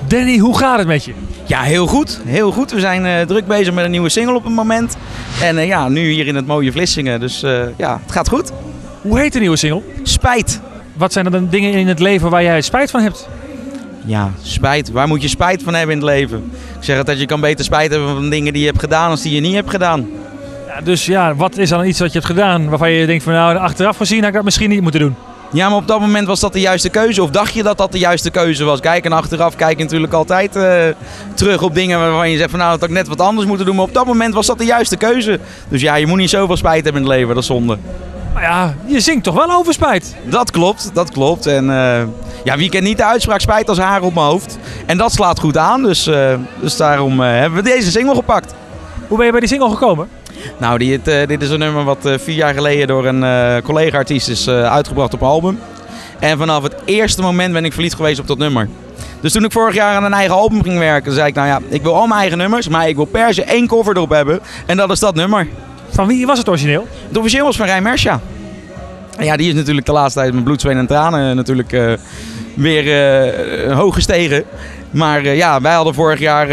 Danny, hoe gaat het met je? Ja, heel goed. Heel goed. We zijn druk bezig met een nieuwe single op het moment. En ja, nu hier in het mooie Vlissingen. Dus ja, het gaat goed. Hoe heet de nieuwe single? Spijt. Wat zijn er dan dingen in het leven waar jij spijt van hebt? Ja, spijt. Waar moet je spijt van hebben in het leven? Ik zeg altijd, je kan beter spijt hebben van dingen die je hebt gedaan als die je niet hebt gedaan. Ja, dus ja, wat is dan iets wat je hebt gedaan waarvan je denkt van nou, achteraf gezien had ik dat misschien niet moeten doen? Ja, maar op dat moment was dat de juiste keuze. Of dacht je dat dat de juiste keuze was? Kijk, en achteraf kijk je natuurlijk altijd terug op dingen waarvan je zegt van nou, dat had ik net wat anders moeten doen. Maar op dat moment was dat de juiste keuze. Dus ja, je moet niet zoveel spijt hebben in het leven, dat is zonde. Maar ja, je zingt toch wel over spijt? Dat klopt, dat klopt. En ja, wie kent niet de uitspraak spijt als haar op mijn hoofd? En dat slaat goed aan, dus daarom hebben we deze single gepakt. Hoe ben je bij die single gekomen? Nou, dit is een nummer wat 4 jaar geleden door een collega-artiest is uitgebracht op een album. En vanaf het eerste moment ben ik verliefd geweest op dat nummer. Dus toen ik vorig jaar aan een eigen album ging werken, zei ik nou ja, ik wil al mijn eigen nummers, maar ik wil per se 1 cover erop hebben. En dat is dat nummer. Van wie was het origineel? Het origineel was van Rijn Mersja. En ja, die is natuurlijk de laatste tijd met bloed, zweet en tranen natuurlijk weer hoog gestegen. Maar ja, wij hadden vorig jaar,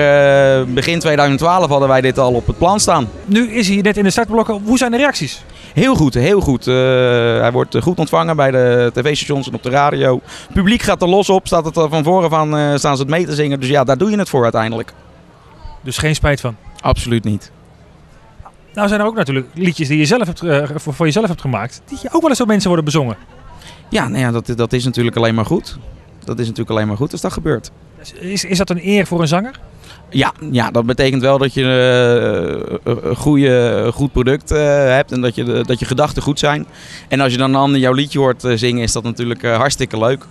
begin 2012, hadden wij dit al op het plan staan. Nu is hij net in de startblokken. Hoe zijn de reacties? Heel goed, heel goed. Hij wordt goed ontvangen bij de tv-stations en op de radio. Het publiek gaat er los op, staat het van voren van, staan ze het mee te zingen. Dus ja, daar doe je het voor uiteindelijk. Dus geen spijt van? Absoluut niet. Nou zijn er ook natuurlijk liedjes die je zelf hebt, voor jezelf hebt gemaakt, die ook wel eens door mensen worden bezongen. Ja, nou ja, dat is natuurlijk alleen maar goed. Dat is natuurlijk alleen maar goed als dat gebeurt. Is dat een eer voor een zanger? Ja, dat betekent wel dat je een goed product hebt en dat je gedachten goed zijn. En als je dan een ander jouw liedje hoort zingen, is dat natuurlijk hartstikke leuk.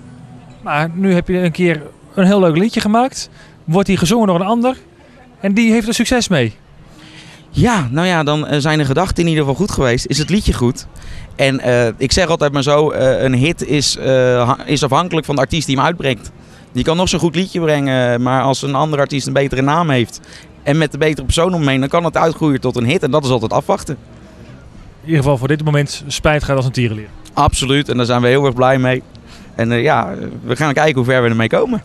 Maar nu heb je een keer een heel leuk liedje gemaakt, wordt die gezongen door een ander en die heeft er succes mee. Ja, nou ja, dan zijn de gedachten in ieder geval goed geweest. Is het liedje goed? En ik zeg altijd maar zo, een hit is afhankelijk van de artiest die hem uitbrengt. Die kan nog zo'n goed liedje brengen, maar als een andere artiest een betere naam heeft en met de betere persoon omheen, dan kan het uitgroeien tot een hit en dat is altijd afwachten. In ieder geval voor dit moment, spijt gaat als een tierenlier. Absoluut, en daar zijn we heel erg blij mee. En ja, we gaan kijken hoe ver we ermee komen.